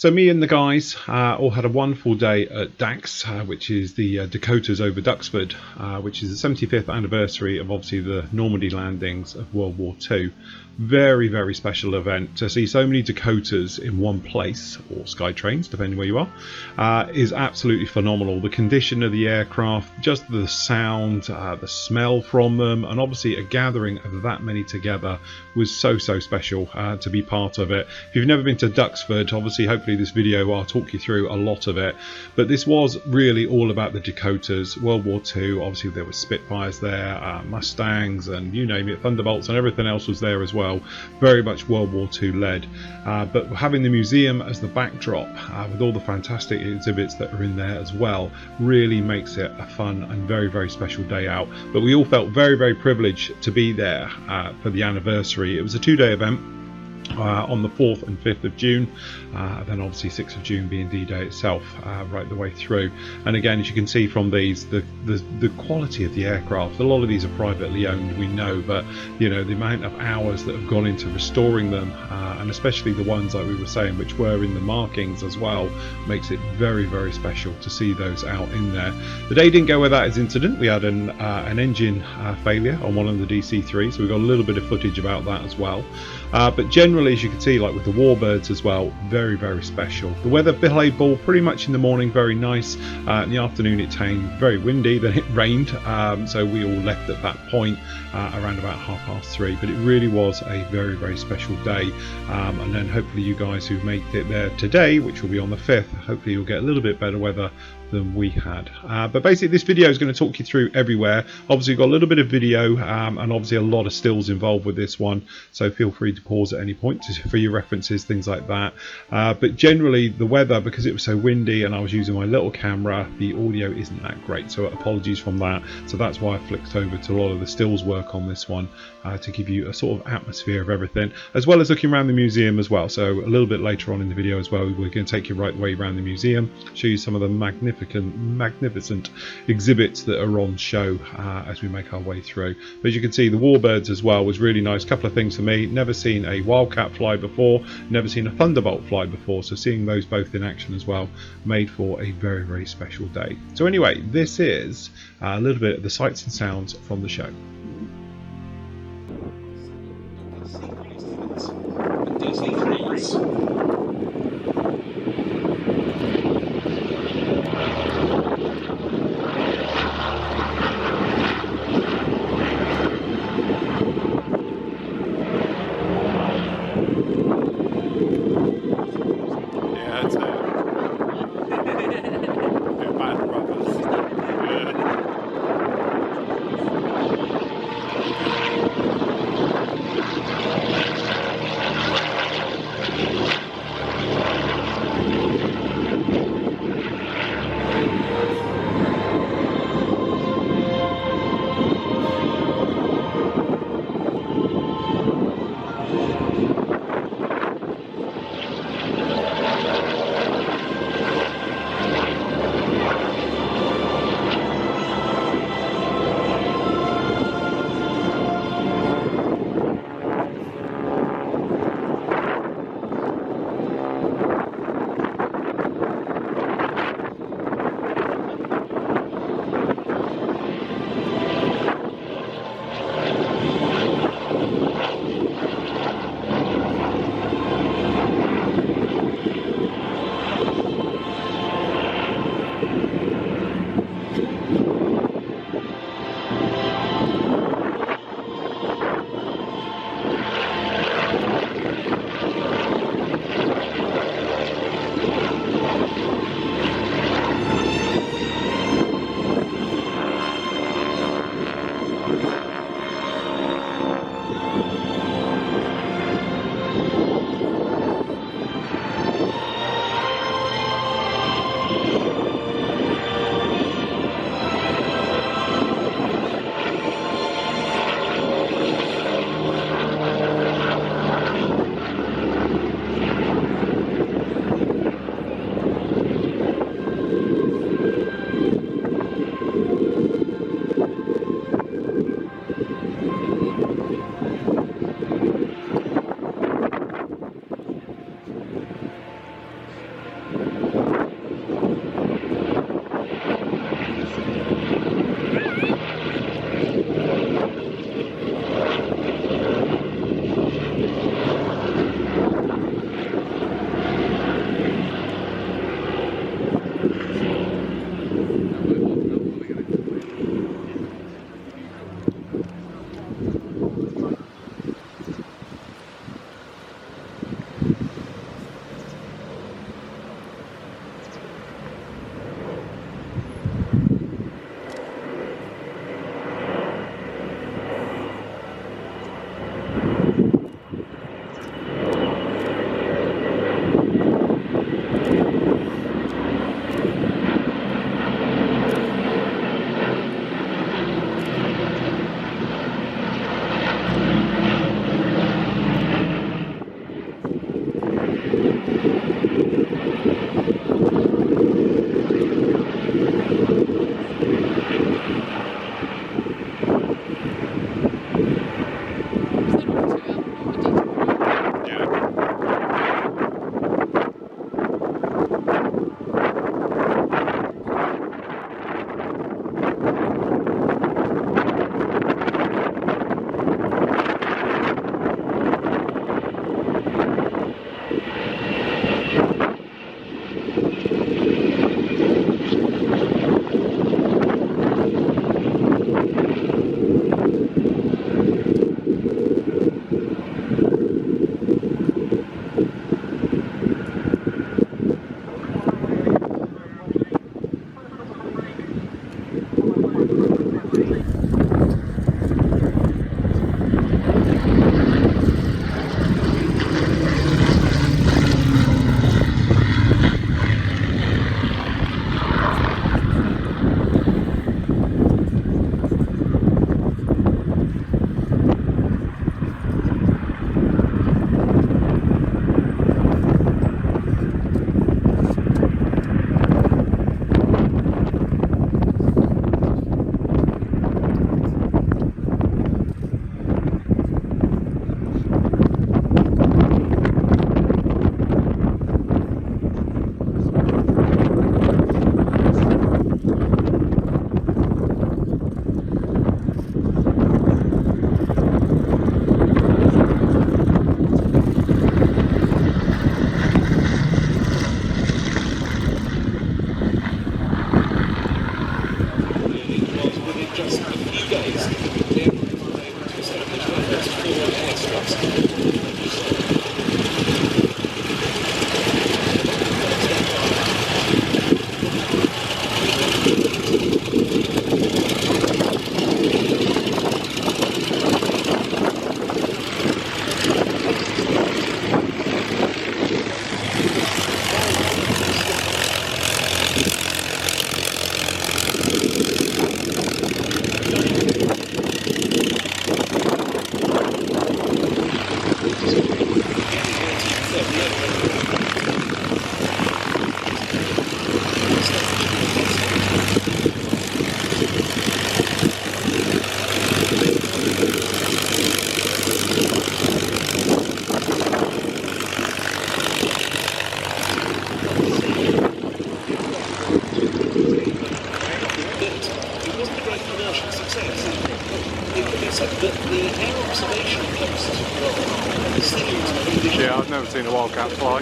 So me and the guys all had a wonderful day at Daks, which is the Dakotas over Duxford, which is the 75th anniversary of obviously the Normandy landings of World War II. Very, very special event. To see so many Dakotas in one place, or sky trains depending where you are, is absolutely phenomenal. The condition of the aircraft, just the sound, the smell from them, and obviously a gathering of that many together was so special to be part of it. If you've never been to Duxford, obviously hopefully this video I'll talk you through a lot of it, but this was really all about the Dakotas, World War II. Obviously there were Spitfires there, Mustangs, and you name it, Thunderbolts, and everything else was there as well. Very much World War II led, but having the museum as the backdrop with all the fantastic exhibits that are in there as well really makes it a fun and very special day out. But we all felt very privileged to be there for the anniversary. It was a 2-day event on the 4th and 5th of June, then obviously 6th of June being D-Day itself, right the way through. And again, as you can see from these, the quality of the aircraft, a lot of these are privately owned, we know, but you know, the amount of hours that have gone into restoring them, and especially the ones like we were saying which were in the markings as well, makes it very special to see those out in there. The day didn't go without its incident. We had an engine failure on one of the DC-3, so we got a little bit of footage about that as well. But generally, as you can see, like with the Warbirds as well, very special. The weather played ball pretty much in the morning, very nice. In the afternoon it turned very windy, then it rained, so we all left at that point around about 3:30. But it really was a very special day, and then hopefully you guys who've made it there today, which will be on the 5th, hopefully you'll get a little bit better weather than we had. But basically this video is going to talk you through everywhere. Obviously you've got a little bit of video, and obviously a lot of stills involved with this one, so feel free to pause at any point for your references, things like that. But generally the weather, because it was so windy and I was using my little camera, the audio isn't that great, so apologies from that. So that's why I flicked over to a lot of the stills work on this one, to give you a sort of atmosphere of everything, as well as looking around the museum as well. So a little bit later on in the video as well, we're going to take you right the way around the museum, show you some of the magnificent exhibits that are on show as we make our way through. But as you can see, the Warbirds as well was really nice. Couple of things for me: never seen a Wildcat fly before, never seen a Thunderbolt fly before, so seeing those both in action as well made for a very special day. So anyway, this is a little bit of the sights and sounds from the show. Yeah, I've never seen a wildcat fly.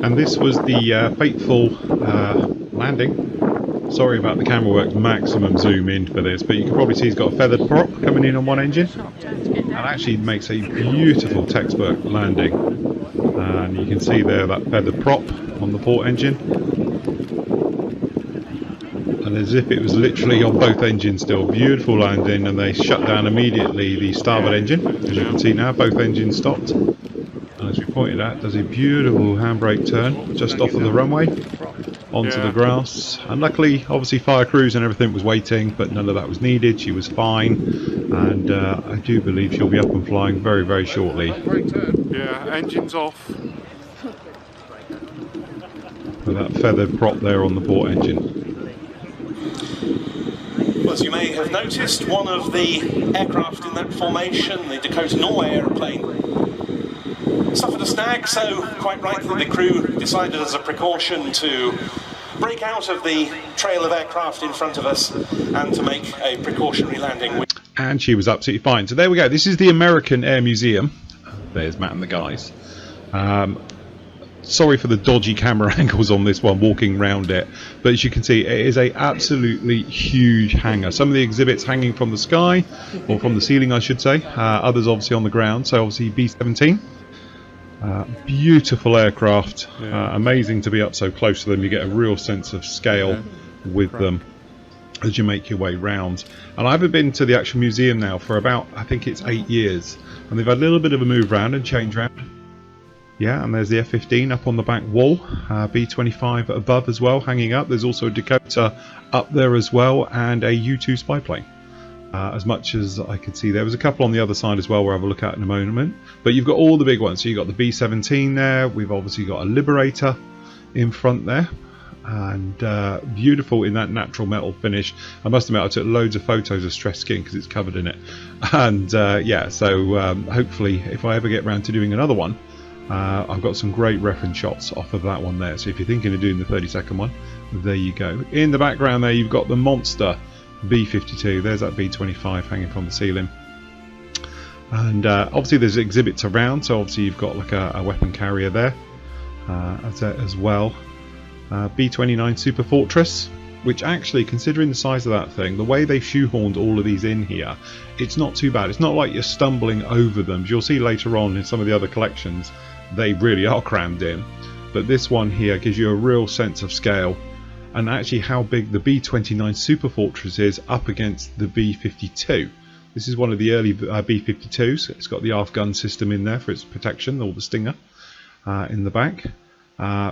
And this was the fateful landing. Sorry about the camera work, maximum zoom in for this, but you can probably see he's got a feathered prop coming in on one engine. And actually makes a beautiful textbook landing. And you can see there that feathered prop on the port engine. And as if it was literally on both engines still. Beautiful landing, and they shut down immediately the starboard engine. As you can see now, both engines stopped. And as we pointed out, does a beautiful handbrake turn just off of the runway onto the grass. And luckily, obviously fire crews and everything was waiting, but none of that was needed. She was fine, and I do believe she'll be up and flying very, very shortly. Yeah, engine's off. With that feathered prop there on the port engine. Well, as you may have noticed, one of the aircraft in that formation, the Dakota Norway aeroplane, suffered a snag, so quite rightly the crew decided as a precaution to break out of the trail of aircraft in front of us and to make a precautionary landing. And she was absolutely fine. So there we go. This is the American Air Museum. There's Matt and the guys. Sorry for the dodgy camera angles on this one, walking around it. But as you can see, it is a absolutely huge hangar. Some of the exhibits hanging from the sky, or from the ceiling, I should say. Others obviously on the ground. So obviously B-17. Beautiful aircraft. Amazing to be up so close to them. You get a real sense of scale with them as you make your way round. And I haven't been to the actual museum now for about, I think it's 8 years. And they've had a little bit of a move round and change round. Yeah, and there's the F-15 up on the back wall, B-25 above as well, hanging up. There's also a Dakota up there as well, and a U-2 spy plane. As much as I could see, there was a couple on the other side as well we'll have a look at in a moment. But you've got all the big ones. So you've got the B-17 there, we've obviously got a Liberator in front there. And beautiful in that natural metal finish. I must admit I took loads of photos of stressed skin because it's covered in it. And yeah, so hopefully if I ever get around to doing another one, I've got some great reference shots off of that one there. So if you're thinking of doing the 30-second one, there you go. In the background there you've got the monster B-52. There's that B-25 hanging from the ceiling. And obviously there's exhibits around, so obviously you've got like a weapon carrier there as well. B-29 Super Fortress, which actually, considering the size of that thing, the way they've shoehorned all of these in here, it's not too bad. It's not like you're stumbling over them. You'll see later on in some of the other collections, they really are crammed in. But this one here gives you a real sense of scale, and actually how big the B-29 Super Fortress is up against the B-52. This is one of the early B-52s. It's got the aft gun system in there for its protection, or the Stinger in the back.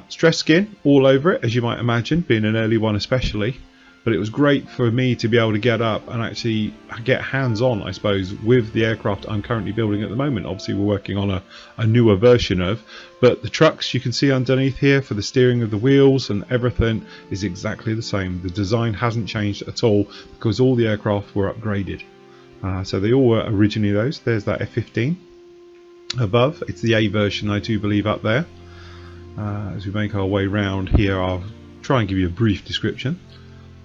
Stress skin all over it, as you might imagine, being an early one especially. But it was great for me to be able to get up and actually get hands-on, I suppose, with the aircraft I'm currently building at the moment. Obviously we're working on a newer version of, but the trucks you can see underneath here for the steering of the wheels and everything is exactly the same. The design hasn't changed at all because all the aircraft were upgraded. So they all were originally those. There's that F-15 above. It's the A version, I do believe, up there. As we make our way round here, I'll try and give you a brief description.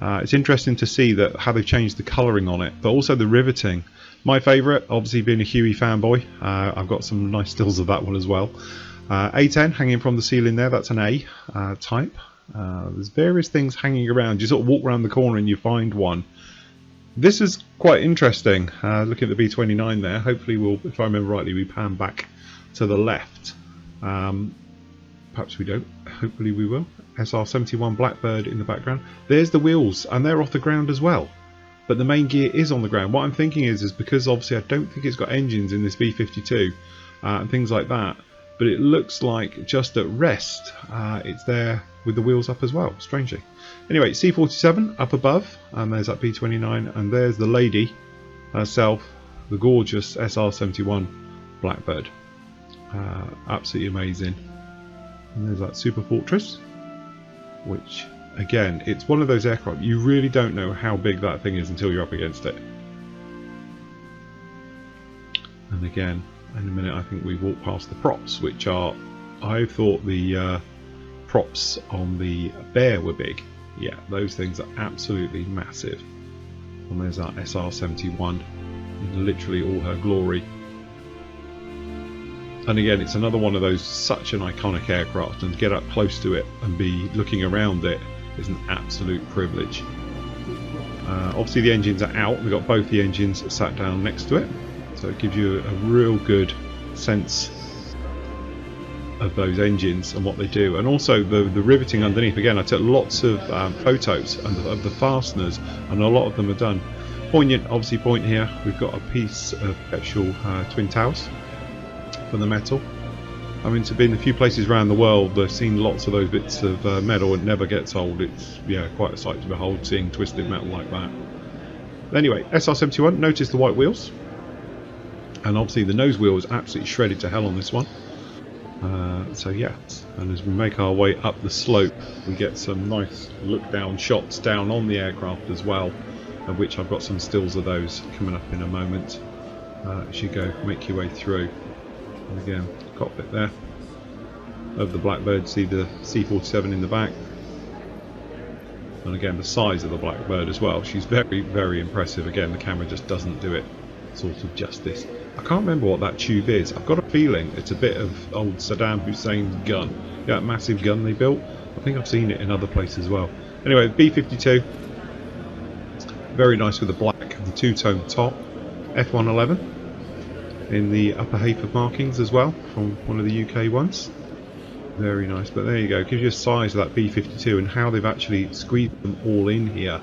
It's interesting to see that how they've changed the colouring on it, but also the riveting. My favourite, obviously being a Huey fanboy, I've got some nice stills of that one as well. A10 hanging from the ceiling there, that's an A type. There's various things hanging around. You sort of walk around the corner and you find one. This is quite interesting, looking at the B-29 there. Hopefully we'll, if I remember rightly, we pan back to the left. Perhaps we don't, hopefully we will. SR-71 Blackbird in the background. There's the wheels, and they're off the ground as well. But the main gear is on the ground. What I'm thinking is because obviously I don't think it's got engines in this B-52 and things like that. But it looks like just at rest, it's there with the wheels up as well, strangely. Anyway, C-47 up above, and there's that B-29, and there's the lady herself, the gorgeous SR-71 Blackbird. Absolutely amazing. And there's that Super Fortress, which again, it's one of those aircraft you really don't know how big that thing is until you're up against it. And again, in a minute I think we walk past the props, which are, I thought the props on the Bear were big. Yeah, those things are absolutely massive. And there's that SR-71 in literally all her glory. And again, it's another one of those, such an iconic aircraft, and to get up close to it and be looking around it is an absolute privilege. Obviously the engines are out, we've got both the engines sat down next to it, so it gives you a real good sense of those engines and what they do. And also the riveting underneath. Again, I took lots of photos of the fasteners, and a lot of them are done. Poignant, obviously, point here, we've got a piece of actual twin towers for the metal. I mean, to be in a few places around the world, I've seen lots of those bits of metal. It never gets old. It's, yeah, quite a sight to behold, seeing twisted metal like that. Anyway, SR-71, notice the white wheels, and obviously the nose wheel is absolutely shredded to hell on this one. So yeah, and as we make our way up the slope, we get some nice look down shots down on the aircraft as well, of which I've got some stills of those coming up in a moment as you go make your way through. And again, cockpit there of the Blackbird, see the C-47 in the back, and again the size of the Blackbird as well. She's very, very impressive. Again, the camera just doesn't do it sort of justice. I can't remember what that tube is. I've got a feeling it's a bit of old Saddam Hussein's gun. Yeah, that massive gun they built. I think I've seen it in other places as well. Anyway, B-52, very nice with the black and the two-tone top. F-111 in the upper Hayford markings as well, from one of the UK ones. Very nice, but there you go. Gives you a size of that B-52 and how they've actually squeezed them all in here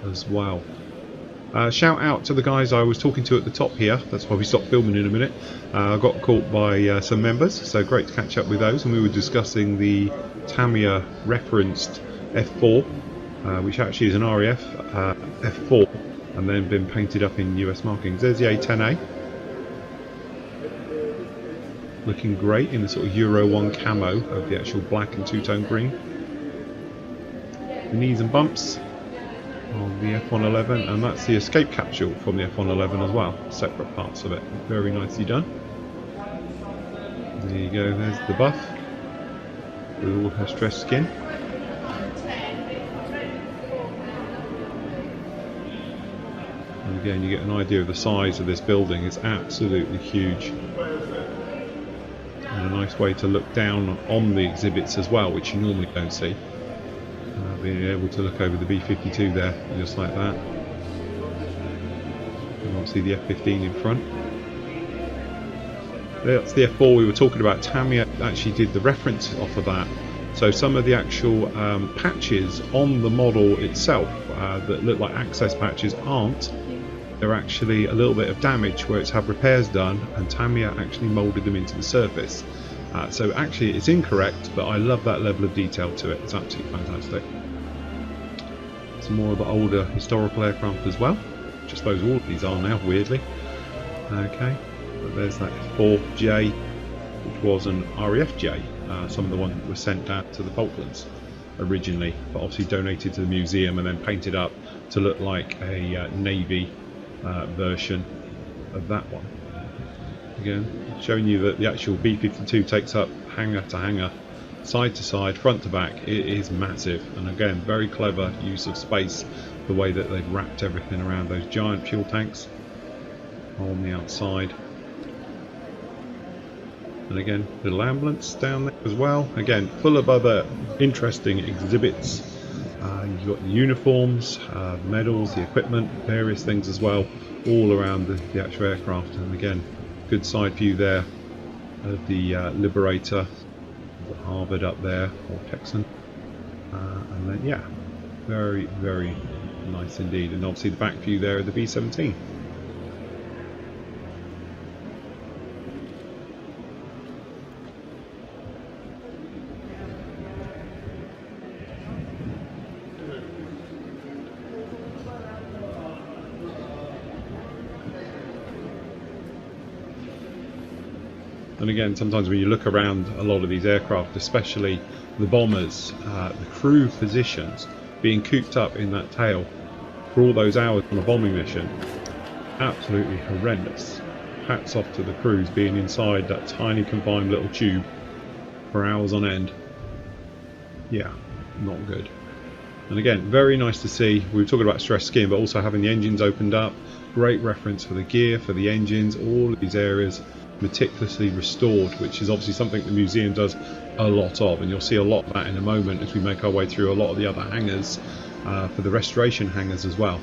as well. Shout out to the guys I was talking to at the top here. That's why we stopped filming in a minute. I got caught by some members, so great to catch up with those. And we were discussing the Tamiya referenced F4, which actually is an RAF F4, and then been painted up in US markings. There's the A10A, looking great in the sort of Euro 1 camo of the actual black and two-tone green. The knees and bumps of the F-111, and that's the escape capsule from the F-111 as well, separate parts of it. Very nicely done. There you go, there's the buff with all her stressed skin. And again, you get an idea of the size of this building. It's absolutely huge, and a nice way to look down on the exhibits as well, which you normally don't see. being able to look over the B-52 there, just like that. And obviously the F-15 in front. That's the F4 we were talking about. Tamiya actually did the reference off of that. So some of the actual patches on the model itself that look like access patches aren't. They're actually a little bit of damage where it's had repairs done, and Tamiya actually moulded them into the surface. So actually it's incorrect, but I love that level of detail to it. It's absolutely fantastic. Some more of the older historical aircraft as well, which I suppose all of these are now, weirdly. Okay, but there's that F4J, which was an RAFJ. Some of the ones that were sent out to the Falklands originally, but obviously donated to the museum and then painted up to look like a Navy version of that one. Again, showing you that the actual B-52 takes up hangar to hangar, side to side, front to back. It is massive, and again, very clever use of space, the way that they've wrapped everything around those giant fuel tanks on the outside. And again, little ambulance down there as well. Again, full of other interesting exhibits. You've got the uniforms, medals, the equipment, various things as well, all around the actual aircraft. And again, good side view there of the Liberator, the Harvard up there, or Texan. And then, yeah, very, very nice indeed. And obviously the back view there of the B-17. And again, sometimes when you look around a lot of these aircraft, especially the bombers, the crew positions being cooped up in that tail for all those hours on a bombing mission, absolutely horrendous. Hats off to the crews being inside that tiny confined little tube for hours on end. Yeah, not good. And again, very nice to see. We were talking about stressed skin, but also having the engines opened up. Great reference for the gear, for the engines, all of these areas meticulously restored, which is obviously something the museum does a lot of, and you'll see a lot of that in a moment as we make our way through a lot of the other hangars, for the restoration hangars as well.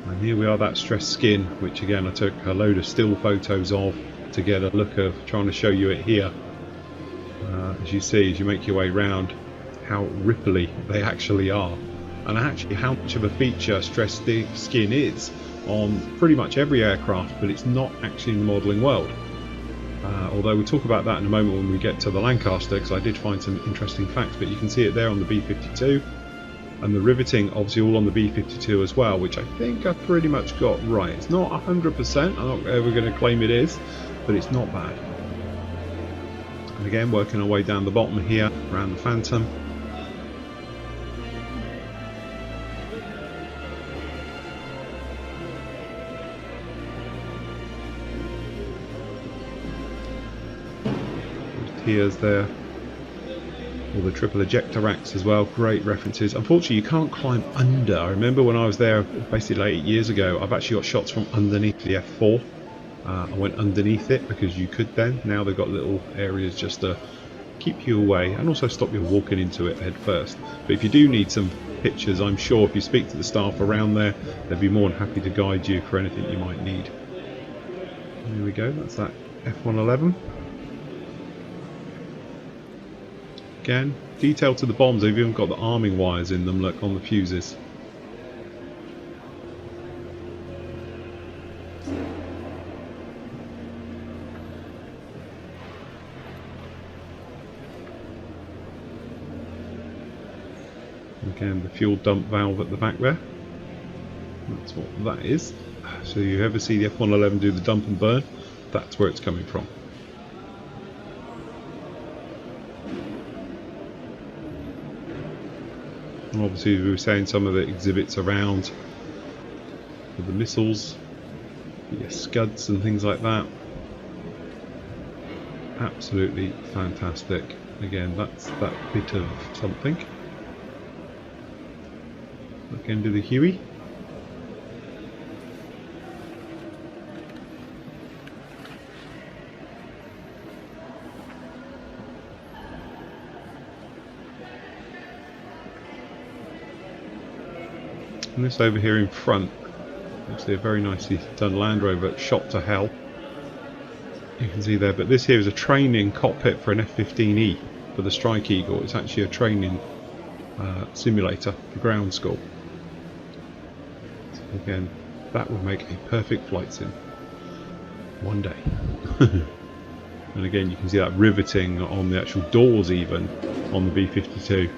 And here we are, that stressed skin, which again I took a load of still photos of to get a look of, trying to show you it here. As you see, as you make your way round, how ripply they actually are, and actually how much of a feature stressed skin is on pretty much every aircraft, but it's not actually in the modelling world. Although we'll talk about that in a moment when we get to the Lancaster, because I did find some interesting facts, but you can see it there on the B-52, and the riveting obviously all on the B-52 as well, which I think I pretty much got right. It's not 100%, I'm not ever going to claim it is, but it's not bad. And again, working our way down the bottom here, around the Phantom. Tears there, all the triple ejector racks as well, great references. Unfortunately you can't climb under. I remember when I was there basically like 8 years ago, I've actually got shots from underneath the F4. I went underneath it because you could then. Now they've got little areas just to keep you away and also stop you walking into it head first. But if you do need some pictures, I'm sure if you speak to the staff around there, they'd be more than happy to guide you for anything you might need. There we go, that's that F-111. Again, detail to the bombs, they've even got the arming wires in them, look, on the fuses. Again, the fuel dump valve at the back there. That's what that is. So you ever see the F-111 do the dump and burn, that's where it's coming from. And obviously we were saying some of the exhibits around with the missiles, the scuds and things like that. Absolutely fantastic. Again, that's that bit of something. Look into the Huey. And this over here in front, actually a very nicely done Land Rover shot to hell. You can see there, but this here is a training cockpit for an F-15E for the Strike Eagle. It's actually a training simulator for ground school. So again, that would make a perfect flight sim one day. And again, you can see that riveting on the actual doors even on the B-52.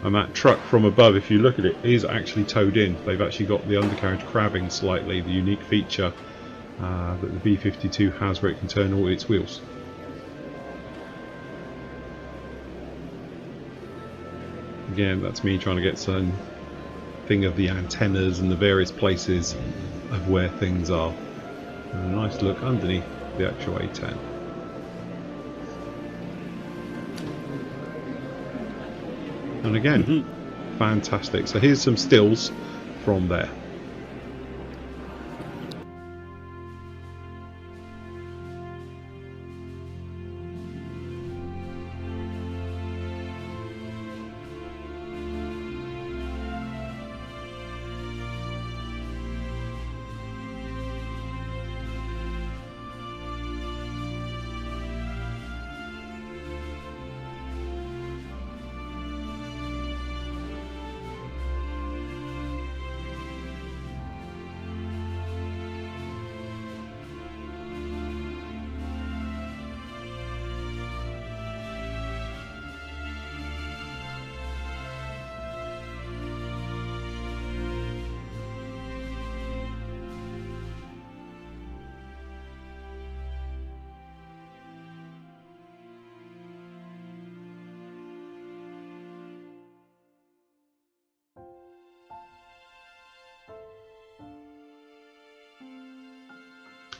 And that truck from above, if you look at it, is actually towed in. They've actually got the undercarriage crabbing slightly, the unique feature that the B-52 has where it can turn all its wheels. Again, that's me trying to get some thing of the antennas and the various places of where things are. And a nice look underneath the actual A10. And again, fantastic. So here's some stills from there.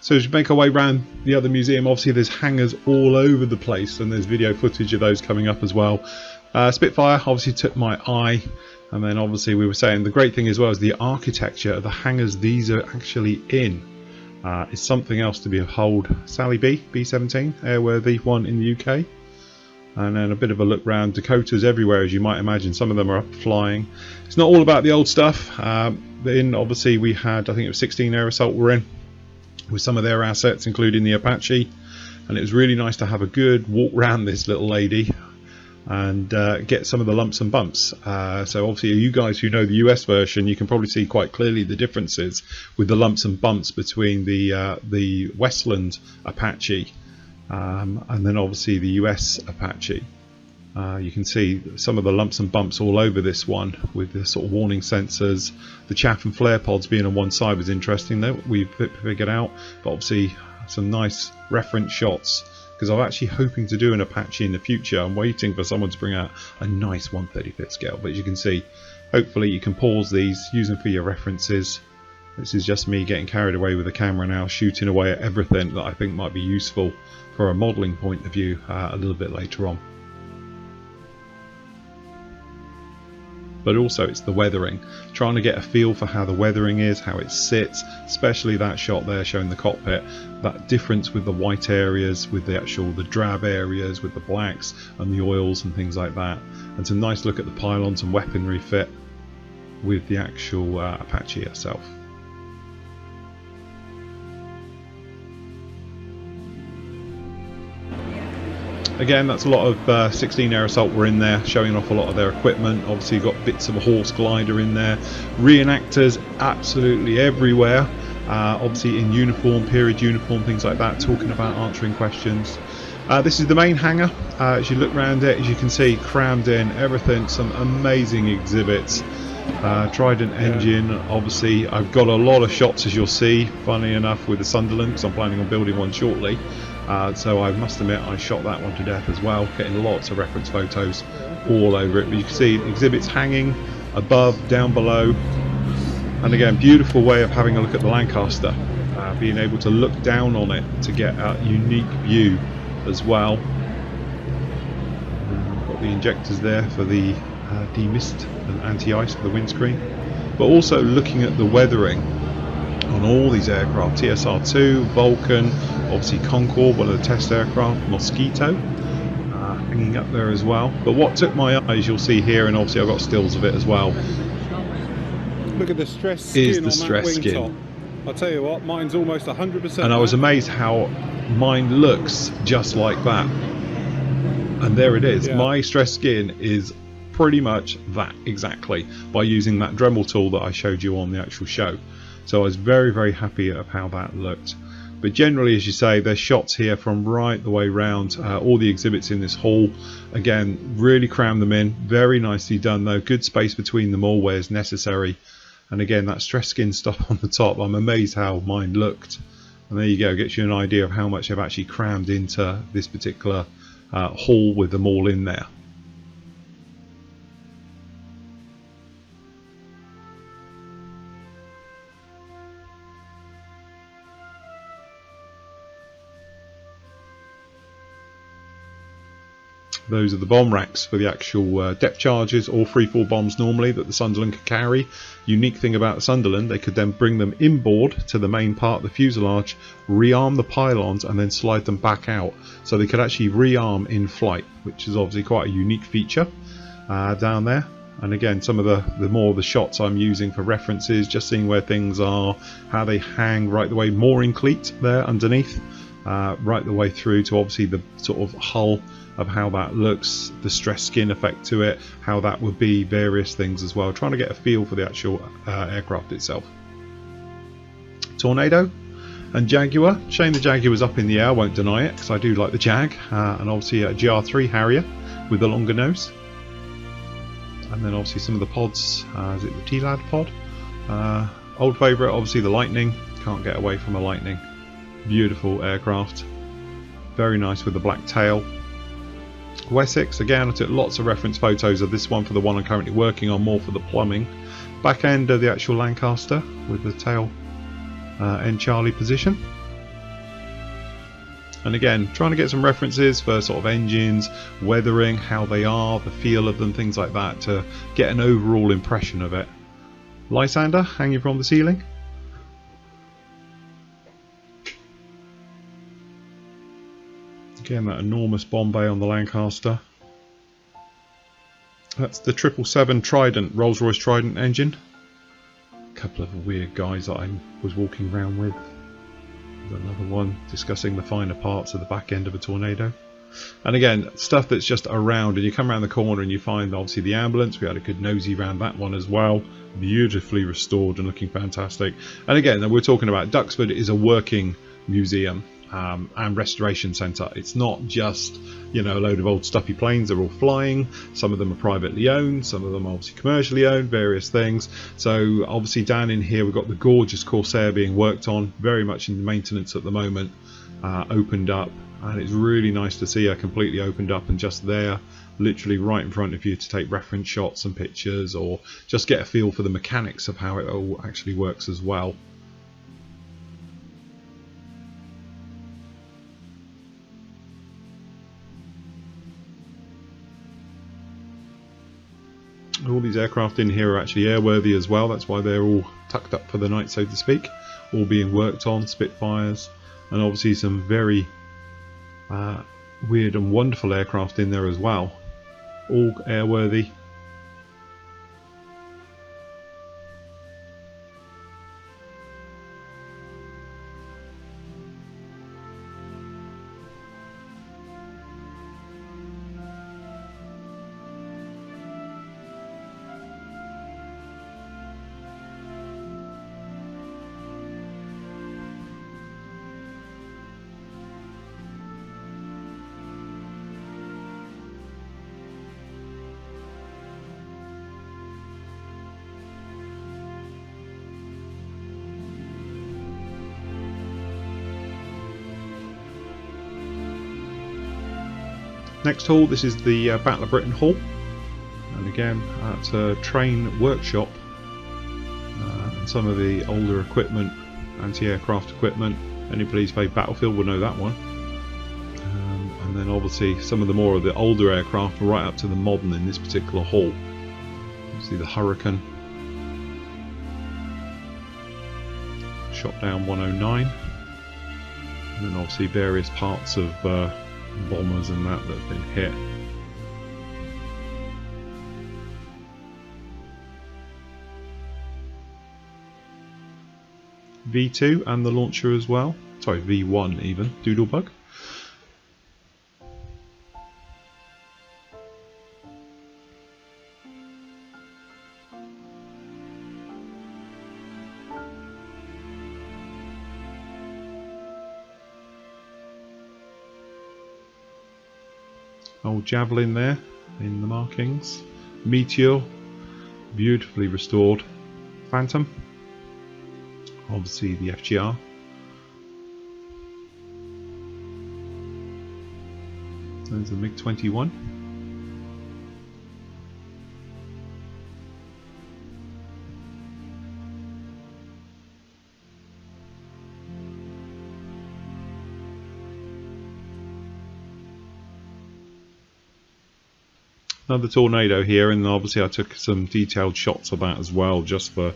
So as you make our way around the other museum, obviously there's hangars all over the place and there's video footage of those coming up as well. Spitfire obviously took my eye, and then obviously we were saying the great thing as well is the architecture of the hangars these are actually in is something else to behold. Sally B, B-17, airworthy one in the UK. And then a bit of a look round. Dakotas everywhere, as you might imagine. Some of them are up flying. It's not all about the old stuff. Then obviously we had, I think it was 16 Air Assault were in, with some of their assets, including the Apache. And it was really nice to have a good walk round this little lady and get some of the lumps and bumps. So obviously you guys who know the US version, you can probably see quite clearly the differences with the lumps and bumps between the Westland Apache and then obviously the US Apache. You can see some of the lumps and bumps all over this one with the sort of warning sensors. The chaff and flare pods being on one side was interesting that we've figured out, but obviously some nice reference shots, because I'm actually hoping to do an Apache in the future. I'm waiting for someone to bring out a nice 1/35th scale, but as you can see, hopefully you can pause these, use them for your references. This is just me getting carried away with the camera now, shooting away at everything that I think might be useful for a modelling point of view a little bit later on. But also it's the weathering, trying to get a feel for how the weathering is, how it sits, especially that shot there showing the cockpit, that difference with the white areas, with the drab areas, with the blacks and the oils and things like that. And it's a nice look at the pylons and weaponry fit with the actual Apache itself. Again, that's a lot of 16 Air Assault were in there, showing off a lot of their equipment. Obviously you've got bits of a horse glider in there. Reenactors absolutely everywhere. Obviously in uniform, period uniform, things like that, talking about answering questions. This is the main hangar. As you look around it, as you can see, crammed in, everything, some amazing exhibits. Trident engine, obviously I've got a lot of shots, as you'll see, funny enough, with the Sunderland, because I'm planning on building one shortly. So I must admit I shot that one to death as well, getting lots of reference photos all over it. But you can see exhibits hanging above, down below, and again, beautiful way of having a look at the Lancaster, being able to look down on it to get a unique view as well. Got the injectors there for the demist and anti-ice for the windscreen, but also looking at the weathering on all these aircraft. TSR-2, Vulcan, obviously Concorde, one of the test aircraft, Mosquito, hanging up there as well. But what took my eyes, you'll see here, and obviously I've got stills of it as well, Look at the stress skin is the on that stress wing skin. top. I'll tell you what, mine's almost 100%. And I was amazed how mine looks just like that. And there it is. Yeah. My stress skin is pretty much that exactly, by using that Dremel tool that I showed you on the actual show. So I was very, very happy of how that looked. But generally, as you say, there's shots here from right the way round, all the exhibits in this hall. Again, really cram them in. Very nicely done though. Good space between them all where it's necessary. And again, that stress skin stuff on the top, I'm amazed how mine looked. And there you go, gets you an idea of how much I've actually crammed into this particular hall with them all in there. Those are the bomb racks for the actual depth charges or freefall bombs normally that the Sunderland could carry. Unique thing about the Sunderland, they could then bring them inboard to the main part of the fuselage, rearm the pylons and then slide them back out. So they could actually rearm in flight, which is obviously quite a unique feature down there. And again, some of the more of the shots I'm using for references, just seeing where things are, how they hang right the way, mooring cleat there underneath, right the way through to obviously the sort of hull of how that looks, the stress skin effect to it, how that would be, various things as well, trying to get a feel for the actual aircraft itself. Tornado and Jaguar. Shame the Jaguar was up in the air, I won't deny it, because I do like the Jag, and obviously a GR3 Harrier with the longer nose. And then obviously some of the pods, is it the T-Lad pod? Old favourite, obviously the Lightning, can't get away from a Lightning. Beautiful aircraft, very nice with the black tail. Wessex, again I took lots of reference photos of this one for the one I'm currently working on, more for the plumbing. Back end of the actual Lancaster with the tail end Charlie position. And again, trying to get some references for sort of engines, weathering, how they are, the feel of them, things like that, to get an overall impression of it. Lysander hanging from the ceiling. Again, that enormous bomb bay on the Lancaster. That's the 777 Trident, Rolls-Royce Trident engine. A couple of weird guys that I was walking around with. There's another one discussing the finer parts of the back end of a Tornado. And again, stuff that's just around, and you come around the corner and you find obviously the ambulance. We had a good nosy around that one as well. Beautifully restored and looking fantastic. And again, we're talking about Duxford is a working museum. And restoration centre. It's not just, you know, a load of old stuffy planes. They're all flying. Some of them are privately owned, some of them are obviously commercially owned, various things. So obviously down in here we've got the gorgeous Corsair being worked on, very much in maintenance at the moment, opened up, and it's really nice to see her completely opened up and just there, literally right in front of you to take reference shots and pictures, or just get a feel for the mechanics of how it all actually works as well. All these aircraft in here are actually airworthy as well, that's why they're all tucked up for the night, so to speak, all being worked on, Spitfires, and obviously some very weird and wonderful aircraft in there as well, all airworthy. Next hall, this is the Battle of Britain Hall, and again it's a train workshop, and some of the older equipment, anti-aircraft equipment. Anybody who's played Battlefield will know that one. And then obviously some of the more of the older aircraft right up to the modern in this particular hall. See the Hurricane, shot down 109, and then obviously various parts of bombers and that have been hit. V2 and the launcher as well. Sorry, V1 even, Doodlebug. Old Javelin there in the markings. Meteor, beautifully restored. Phantom, obviously the FGR. There's the MiG-21. Another Tornado here, and obviously I took some detailed shots of that as well, just for a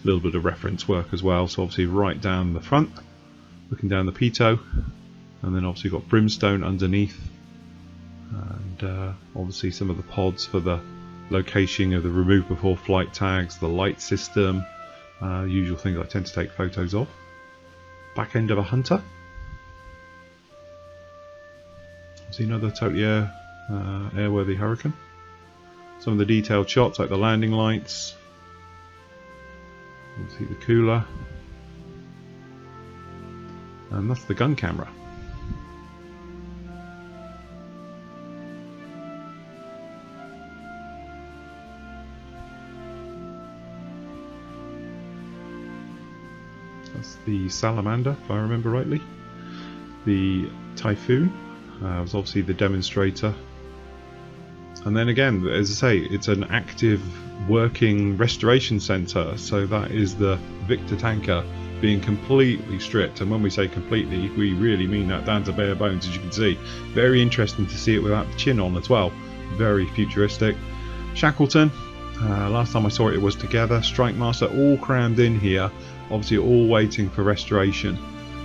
little bit of reference work as well. So obviously right down the front, looking down the pitot, and then obviously got Brimstone underneath, and obviously some of the pods for the location of the remove before flight tags, the light system, usual things I tend to take photos of. Back end of a Hunter. See another totally airworthy Hurricane. Some of the detailed shots like the landing lights. You can see the cooler. And that's the gun camera. That's the Salamander, if I remember rightly. The Typhoon was obviously the demonstrator. And then again, as I say, it's an active working restoration centre, so that is the Victor tanker being completely stripped. And when we say completely, we really mean that down to bare bones, as you can see. Very interesting to see it without the chin on as well. Very futuristic. Shackleton, last time I saw it was together. Strike Master, all crammed in here, obviously all waiting for restoration.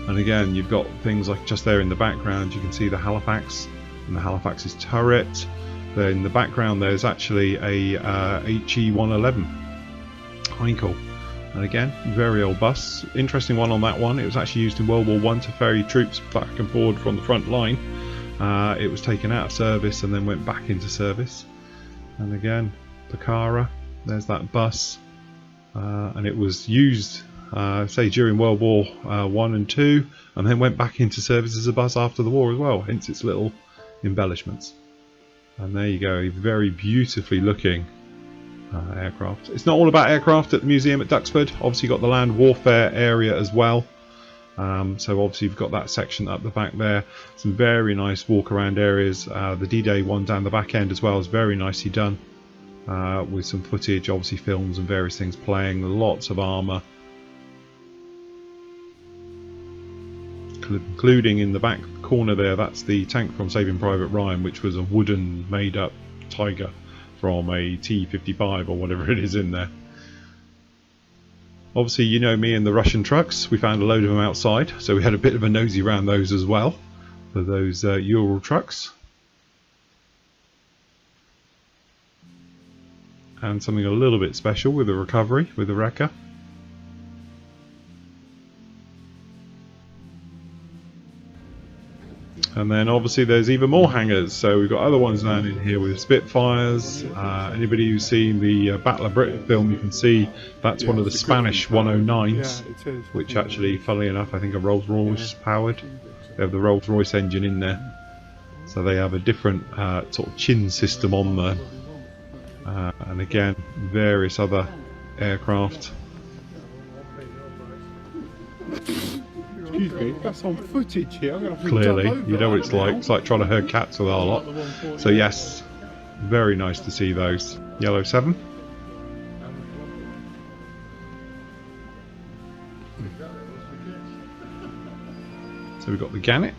And again, you've got things like just there in the background, you can see the Halifax and the Halifax's turret. There in the background there's actually a HE-111 Heinkel, and again, very old bus. Interesting one on that one, it was actually used in World War I to ferry troops back and forward from the front line. It was taken out of service and then went back into service. And again, Pucara, there's that bus, and it was used say during World War I and II, and then went back into service as a bus after the war as well, hence its little embellishments. And there you go, a very beautifully looking aircraft. It's not all about aircraft at the museum at Duxford. Obviously got the land warfare area as well. So obviously you've got that section up the back there. Some very nice walk around areas. The D-Day one down the back end as well is very nicely done. With some footage, obviously films and various things playing. Lots of armour. Including in the back corner there, that's the tank from Saving Private Ryan, which was a wooden made up Tiger from a T-55 or whatever it is in there. Obviously you know me and the Russian trucks, we found a load of them outside, so we had a bit of a nosy around those as well, for those Ural trucks. And something a little bit special with the recovery, with the wrecker. And then obviously there's even more hangars, so we've got other ones down in here with Spitfires. Anybody who's seen the Battle of Britain film, you can see that's one of the Spanish 109s, which actually, funnily enough, I think are Rolls-Royce powered. They have the Rolls-Royce engine in there, so they have a different sort of chin system on there. And again, various other aircraft. Excuse me, that's on footage here. I'm gonna have to Clearly, jump over you know what that it's like. now. It's like trying to herd cats with our lot. So yes, very nice to see those. Yellow 7. So we've got the Gannet.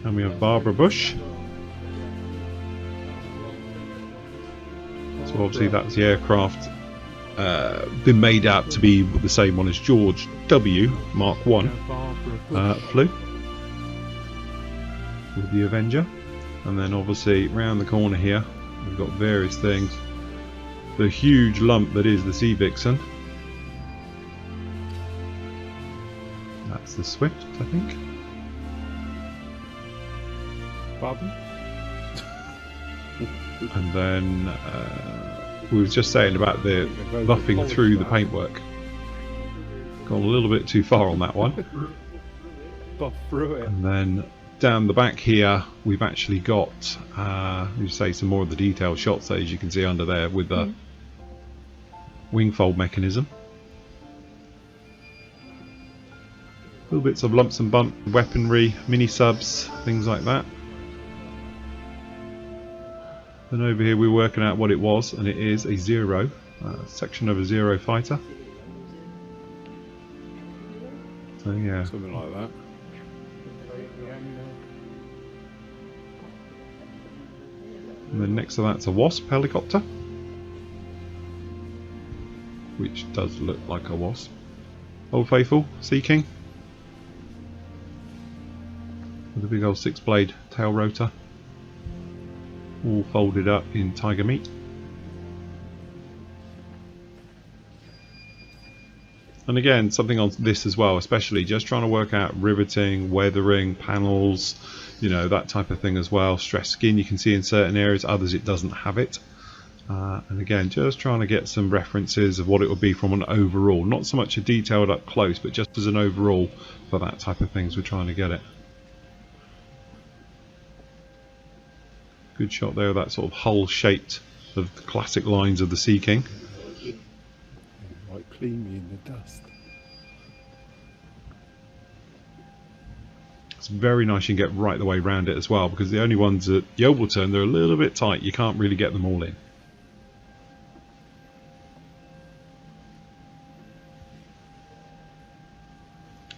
And we have Barbara Bush. So obviously that's the aircraft been made out to be the same one as George W. Mark 1 flew with the Avenger. And then obviously round the corner here we've got various things. the huge lump that is the Sea Vixen. That's the Swift, I think. Pardon? And then we were just saying about the buffing through the paintwork. Gone a little bit too far on that one. Buff through it. And then down the back here we've actually got you say some more of the detailed shots there, as you can see under there, with the wing fold mechanism. Little bits of lumps and bumps, weaponry, mini subs, things like that. Then over here we're working out what it was, and it is a Zero, section of a Zero fighter. So yeah, Something like that. and then next to that's a Wasp Helicopter, which does look like a Wasp. Old Faithful Sea King with a big old 6-blade tail rotor, all folded up in tiger meat. And again, something on this as well, especially just trying to work out riveting, weathering, panels, you know, that type of thing as well. Stressed skin you can see in certain areas, others it doesn't have it. And again, just trying to get some references of what it would be from an overall, not so much a detailed up close, but just as an overall for that type of things we're trying to get it. Good shot there of that sort of hull shaped of the classic lines of the Sea King. Like clean me in the dust. It's very nice you can get right the way around it as well, because the only ones at the oval turn, they're a little bit tight, you can't really get them all in.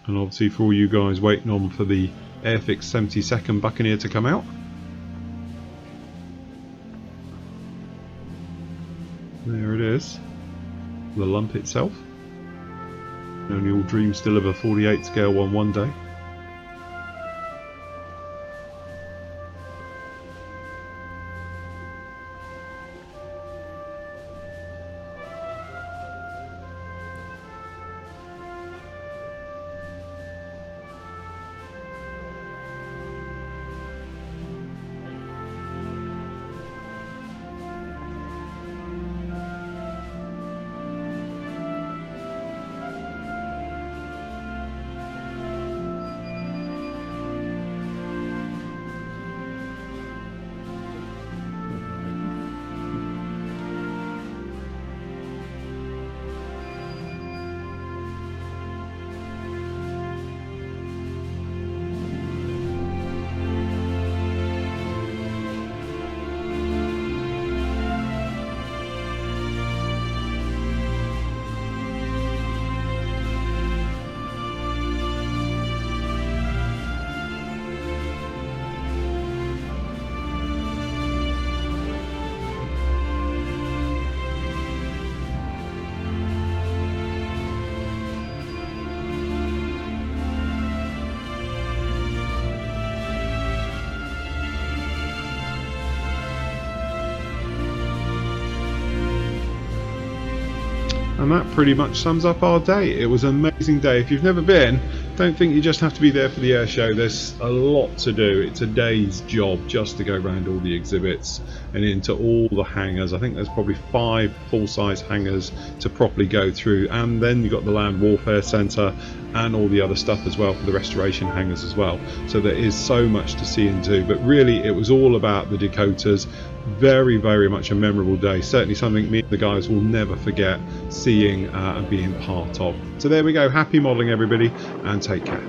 And obviously for all you guys waiting on for the Airfix 72nd Buccaneer to come out, there it is, the lump itself. Only all dreams deliver 48 scale on one day. And that pretty much sums up our day. It was an amazing day. If you've never been, don't think you just have to be there for the air show. There's a lot to do. It's a day's job just to go around all the exhibits and into all the hangars. I think there's probably 5 full-size hangars to properly go through, and then you've got the Land Warfare Centre and all the other stuff as well for the restoration hangars as well. So there is so much to see and do, but really it was all about the Dakotahs. Very, very much a memorable day. Certainly something me and the guys will never forget seeing and being part of. So there we go. Happy modelling, everybody, and take care.